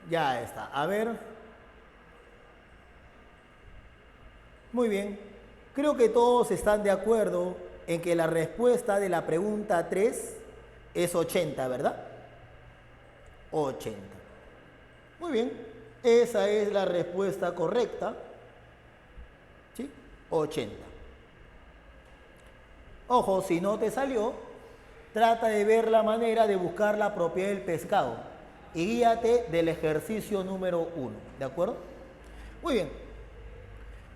Ya está. A ver. Muy bien. Creo que todos están de acuerdo en que la respuesta de la pregunta 3 es 80, ¿verdad? 80. Muy bien. Esa es la respuesta correcta. ¿Sí? 80. Ojo, si no te salió, trata de ver la manera de buscar la propiedad del pescado y guíate del ejercicio número 1, ¿de acuerdo? Muy bien,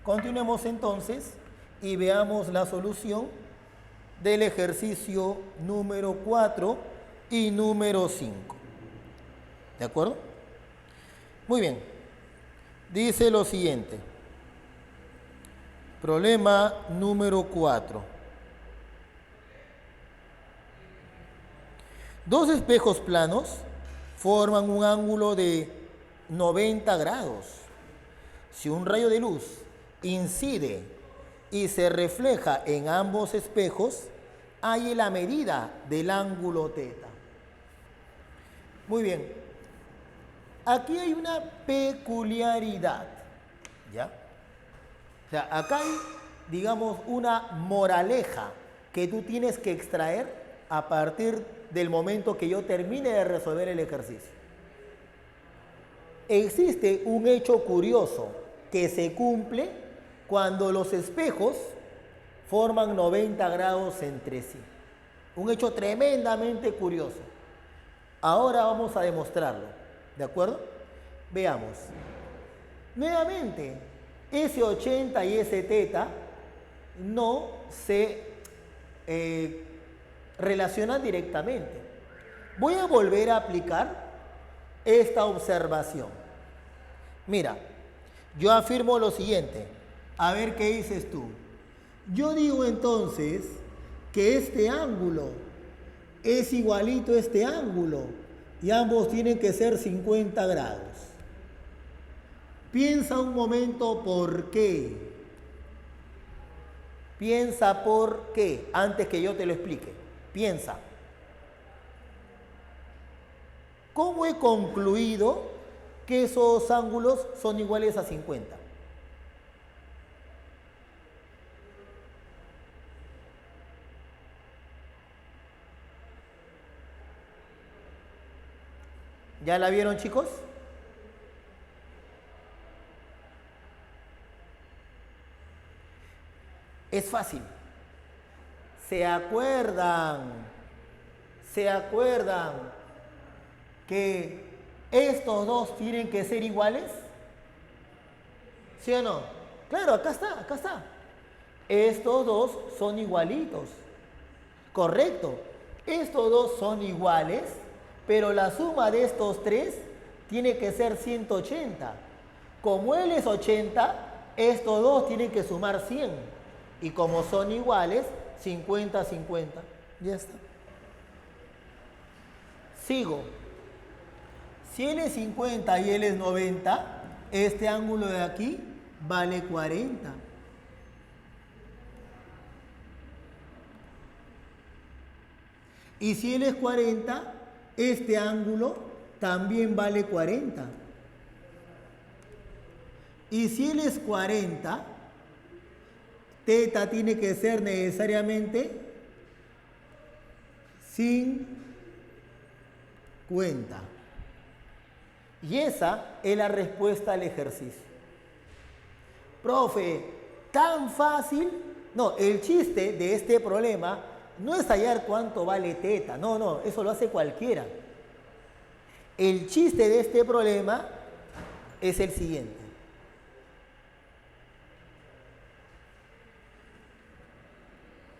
continuemos entonces y veamos la solución del ejercicio número 4 y número 5, ¿de acuerdo? Muy bien, dice lo siguiente, problema número 4. Dos espejos planos forman un ángulo de 90 grados. Si un rayo de luz incide y se refleja en ambos espejos, hay la medida del ángulo teta. Muy bien. Aquí hay una peculiaridad, ¿ya? O sea, acá hay, digamos, una moraleja que tú tienes que extraer a partir del momento que yo termine de resolver el ejercicio. Existe un hecho curioso que se cumple cuando los espejos forman 90 grados entre sí. Un hecho tremendamente curioso. Ahora vamos a demostrarlo, ¿de acuerdo? Veamos. Nuevamente, ese 80 y ese teta no se relacionan directamente. Voy a volver a aplicar esta observación. Mira, yo afirmo lo siguiente. A ver qué dices tú. Yo digo entonces que este ángulo es igualito a este ángulo y ambos tienen que ser 50 grados. Piensa un momento por qué. Piensa por qué, antes que yo te lo explique. Piensa. ¿Cómo he concluido que esos ángulos son iguales a 50? ¿Ya la vieron, chicos? Es fácil. ¿Se acuerdan que estos dos tienen que ser iguales? ¿Sí o no? Claro, acá está. Estos dos son igualitos. Correcto. Estos dos son iguales, pero la suma de estos tres tiene que ser 180. Como él es 80, estos dos tienen que sumar 100. Y como son iguales, 50, 50. Ya está. Sigo. Si él es 50 y él es 90, este ángulo de aquí vale 40. Y si él es 40, este ángulo también vale 40. Y si él es 40, teta tiene que ser necesariamente 50. Y esa es la respuesta al ejercicio. Profe, tan fácil. No, el chiste de este problema no es hallar cuánto vale teta. No, eso lo hace cualquiera. El chiste de este problema es el siguiente.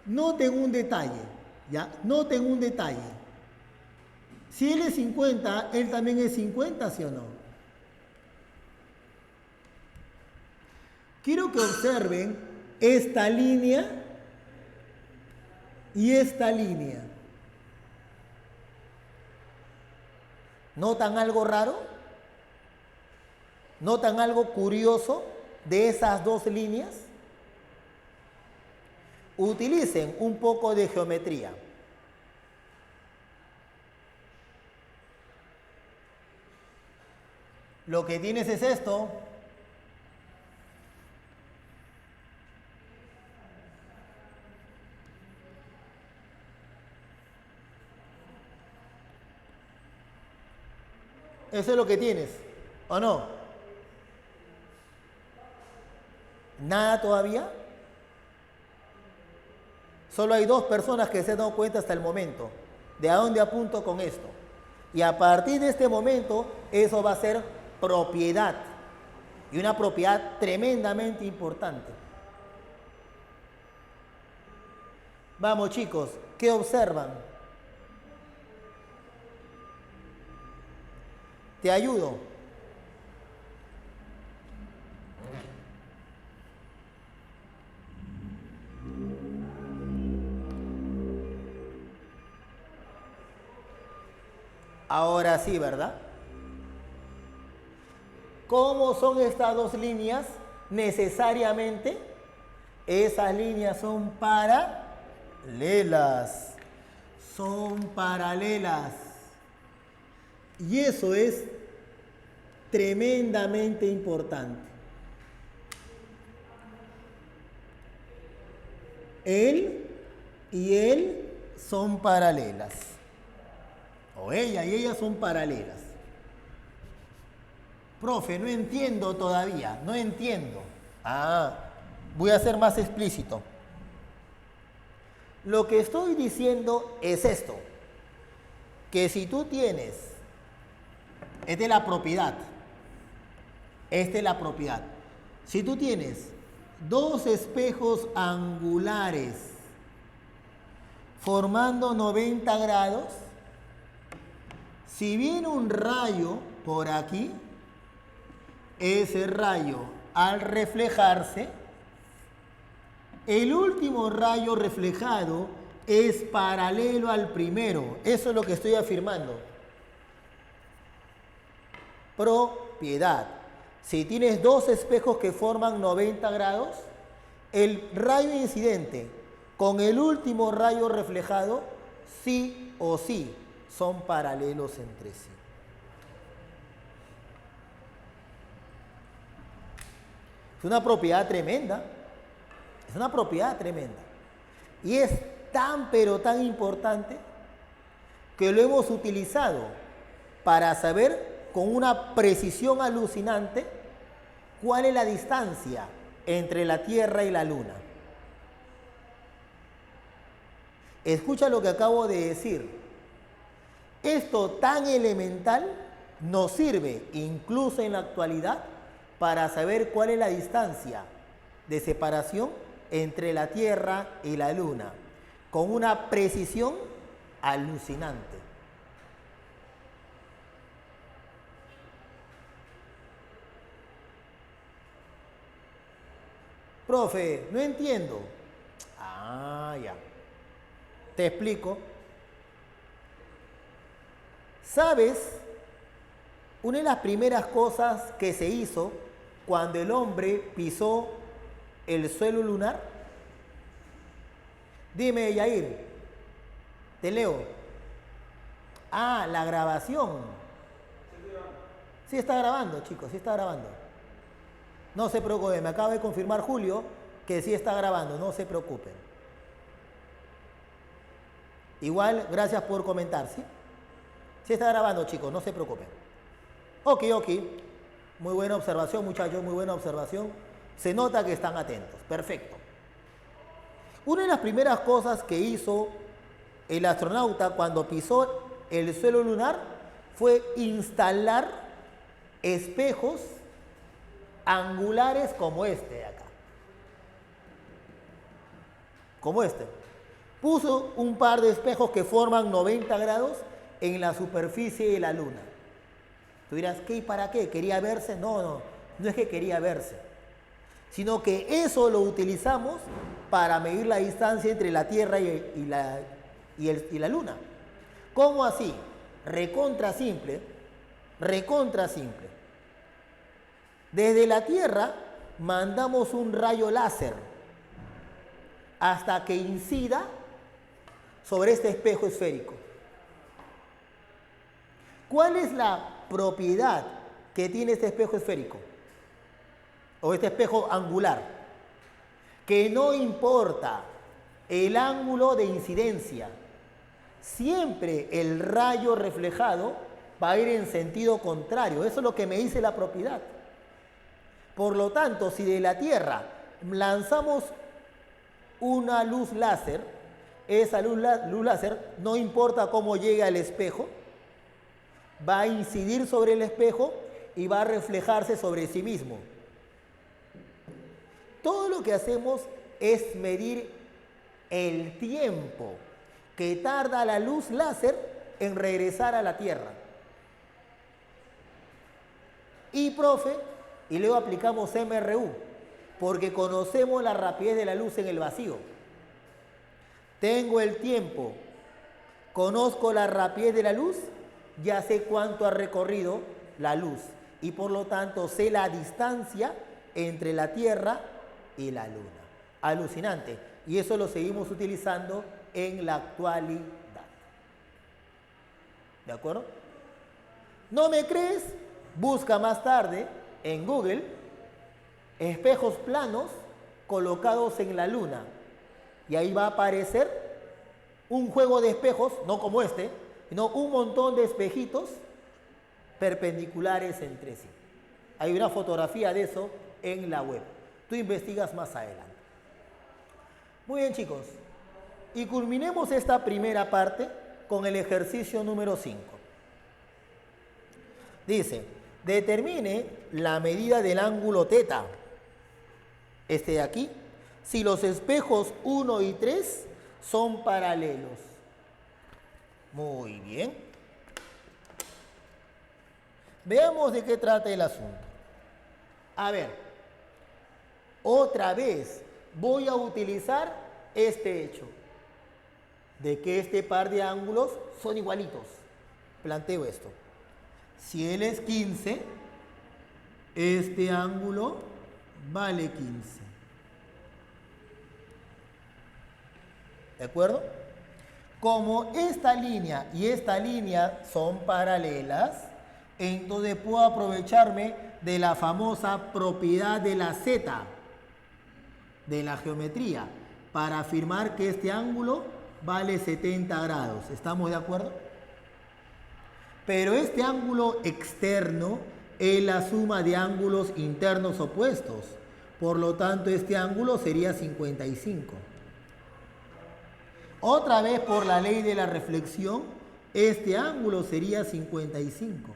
Noten un detalle, ¿ya? Noten un detalle. Si él es 50, él también es 50, ¿sí o no? Quiero que observen esta línea y esta línea. ¿Notan algo raro? ¿Notan algo curioso de esas dos líneas? Utilicen un poco de geometría. Lo que tienes es esto. Eso es lo que tienes, ¿o no? ¿Nada todavía? Solo hay dos personas que se han dado cuenta hasta el momento de a dónde apunto con esto. Y a partir de este momento, eso va a ser propiedad. Y una propiedad tremendamente importante. Vamos, chicos, ¿qué observan? Te ayudo. Ahora sí, ¿verdad? ¿Cómo son estas dos líneas? Necesariamente, esas líneas son paralelas. Son paralelas. Y eso es tremendamente importante. Él y él son paralelas. O ella y ella son paralelas. Profe, no entiendo todavía, no entiendo. Voy a ser más explícito. Lo que estoy diciendo es esto, que si tú tienes, esta es la propiedad, si tú tienes dos espejos angulares formando 90 grados, si viene un rayo por aquí, ese rayo al reflejarse, el último rayo reflejado es paralelo al primero. Eso es lo que estoy afirmando. Propiedad. Si tienes dos espejos que forman 90 grados, el rayo incidente con el último rayo reflejado, sí o sí, son paralelos entre sí. Es una propiedad tremenda. Es una propiedad tremenda. Y es tan, pero tan importante que lo hemos utilizado para saber con una precisión alucinante cuál es la distancia entre la Tierra y la Luna. Escucha lo que acabo de decir. Esto tan elemental nos sirve, incluso en la actualidad, para saber cuál es la distancia de separación entre la Tierra y la Luna, con una precisión alucinante. Profe, no entiendo. Ya. Te explico. ¿Sabes? Una de las primeras cosas que se hizo cuando el hombre pisó el suelo lunar. Dime, Yair. Te leo. La grabación. Sí está grabando, chicos, sí está grabando. No se preocupen, me acaba de confirmar Julio que sí está grabando, no se preocupen. Igual, gracias por comentar, ¿sí? Sí está grabando, chicos, no se preocupen. Ok. Muy buena observación, muchachos, muy buena observación. Se nota que están atentos. Perfecto. Una de las primeras cosas que hizo el astronauta cuando pisó el suelo lunar fue instalar espejos angulares como este de acá. Como este. Puso un par de espejos que forman 90 grados en la superficie de la Luna. Tú dirás, ¿qué y para qué? ¿Quería verse? No es que quería verse, sino que eso lo utilizamos para medir la distancia entre la Tierra y la Luna. ¿Cómo así? Recontra simple. Desde la Tierra mandamos un rayo láser hasta que incida sobre este espejo esférico. ¿Cuál es la propiedad que tiene este espejo esférico? O este espejo angular. Que no importa el ángulo de incidencia, siempre el rayo reflejado va a ir en sentido contrario. Eso es lo que me dice la propiedad. Por lo tanto, si de la Tierra lanzamos una luz láser, esa luz láser, no importa cómo llegue al espejo, va a incidir sobre el espejo y va a reflejarse sobre sí mismo. Todo lo que hacemos es medir el tiempo que tarda la luz láser en regresar a la Tierra. Y luego aplicamos MRU, porque conocemos la rapidez de la luz en el vacío. Tengo el tiempo, conozco la rapidez de la luz, ya sé cuánto ha recorrido la luz y por lo tanto sé la distancia entre la Tierra y la Luna. Alucinante. Y eso lo seguimos utilizando en la actualidad. ¿De acuerdo? ¿No me crees? Busca más tarde en Google espejos planos colocados en la Luna y ahí va a aparecer un juego de espejos, no como este, sino un montón de espejitos perpendiculares entre sí. Hay una fotografía de eso en la web. Tú investigas más adelante. Muy bien, chicos. Y culminemos esta primera parte con el ejercicio número 5. Dice, determine la medida del ángulo teta, este de aquí, si los espejos 1 y 3 son paralelos. Muy bien. Veamos de qué trata el asunto. A ver, otra vez voy a utilizar este hecho de que este par de ángulos son igualitos. Planteo esto. Si él es 15, este ángulo vale 15. ¿De acuerdo? Como esta línea y esta línea son paralelas, entonces puedo aprovecharme de la famosa propiedad de la z de la geometría para afirmar que este ángulo vale 70 grados. ¿Estamos de acuerdo? Pero este ángulo externo es la suma de ángulos internos opuestos. Por lo tanto, este ángulo sería 55. Otra vez por la ley de la reflexión, este ángulo sería 55.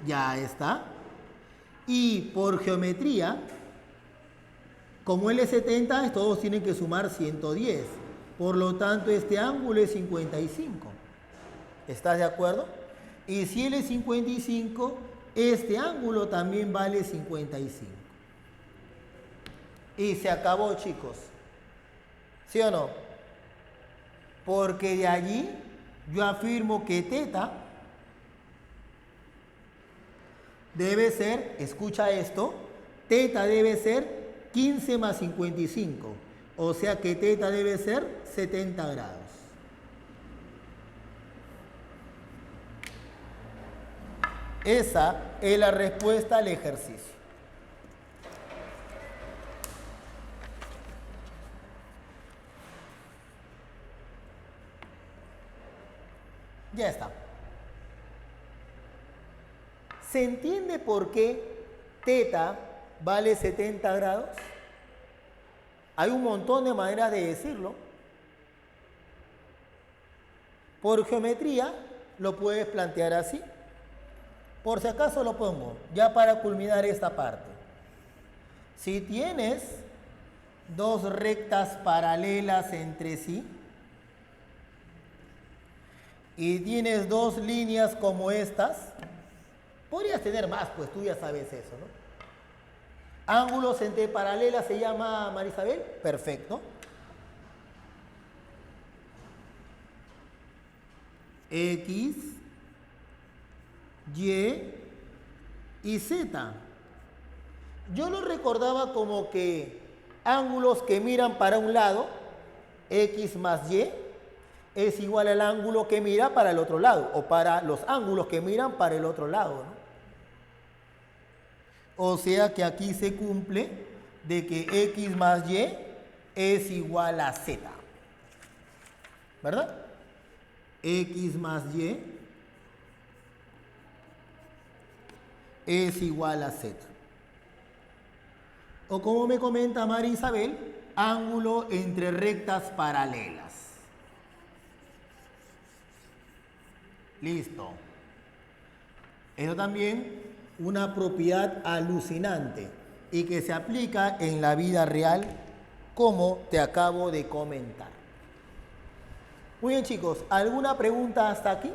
Ya está. Y por geometría, como él es 70, todos tienen que sumar 110. Por lo tanto, este ángulo es 55. ¿Estás de acuerdo? Y si él es 55, este ángulo también vale 55. Y se acabó, chicos. ¿Sí o no? Porque de allí yo afirmo que teta debe ser, escucha esto, teta debe ser 15 más 55. O sea que teta debe ser 70 grados. Esa es la respuesta al ejercicio. Ya está. ¿Se entiende por qué teta vale 70 grados? Hay un montón de maneras de decirlo. Por geometría lo puedes plantear así. Por si acaso lo pongo, ya para culminar esta parte. Si tienes dos rectas paralelas entre sí y tienes dos líneas como estas, podrías tener más, pues tú ya sabes eso, ¿no? Ángulos entre paralelas se llama, Marisabel, perfecto. X, Y y Z. Yo lo recordaba como que ángulos que miran para un lado, X más Y, es igual al ángulo que mira para el otro lado, o para los ángulos que miran para el otro lado, ¿no? O sea que aquí se cumple de que X más Y es igual a Z. ¿Verdad? X más Y es igual a Z. O como me comenta María Isabel, ángulo entre rectas paralelas. Listo. Eso también una propiedad alucinante y que se aplica en la vida real como te acabo de comentar. Muy bien, chicos, ¿alguna pregunta hasta aquí?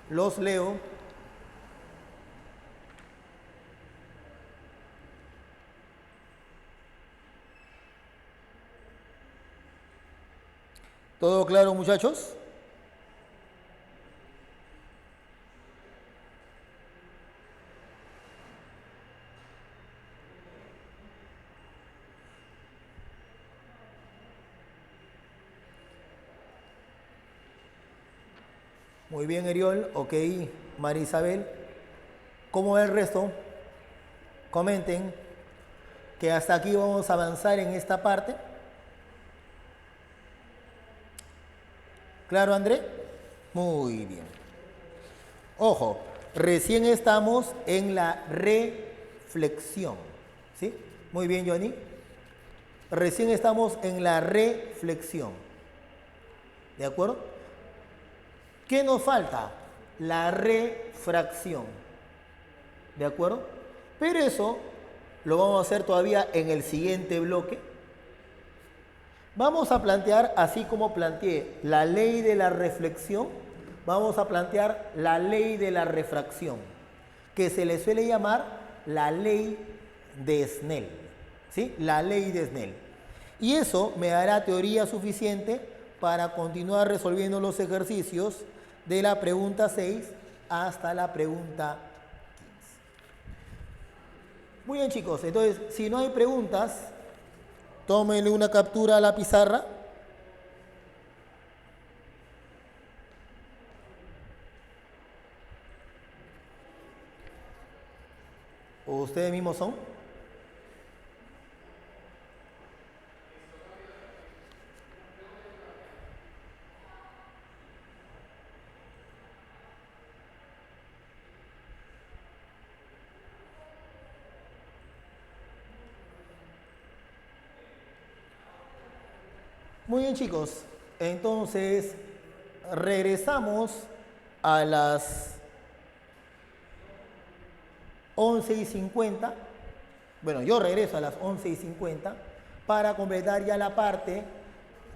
Los leo. ¿Todo claro, muchachos? Muy bien, Eriol. Ok, María Isabel. ¿Cómo es el resto? Comenten que hasta aquí vamos a avanzar en esta parte. ¿Claro, André? Muy bien. Ojo, recién estamos en la reflexión. ¿Sí? Muy bien, Johnny. Recién estamos en la reflexión. ¿De acuerdo? ¿Qué nos falta? La refracción. ¿De acuerdo? Pero eso lo vamos a hacer todavía en el siguiente bloque. Vamos a plantear, así como planteé la ley de la reflexión, vamos a plantear la ley de la refracción, que se le suele llamar la ley de Snell. ¿Sí? La ley de Snell. Y eso me dará teoría suficiente para continuar resolviendo los ejercicios de la pregunta 6 hasta la pregunta 15. Muy bien, chicos. Entonces, si no hay preguntas, tómenle una captura a la pizarra. ¿O ustedes mismos son? Muy bien, chicos. Entonces, regresamos a las 11:50. Bueno, yo regreso a las 11:50 para completar ya la parte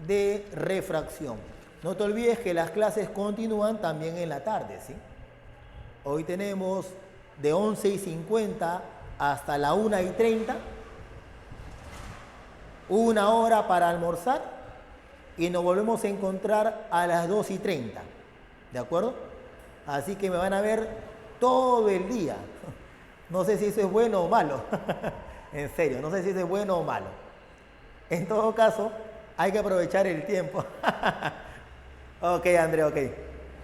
de refracción. No te olvides que las clases continúan también en la tarde, ¿sí? Hoy tenemos de 11:50 hasta la 1:30, 1 hora para almorzar y nos volvemos a encontrar a las 2:30, ¿de acuerdo? Así que me van a ver todo el día. No sé si eso es bueno o malo. En serio, no sé si eso es bueno o malo. En todo caso, hay que aprovechar el tiempo. Ok, André, ok. En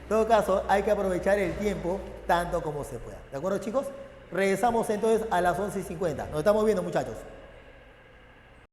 todo caso, hay que aprovechar el tiempo tanto como se pueda. ¿De acuerdo, chicos? Regresamos entonces a las 11:50. Nos estamos viendo, muchachos.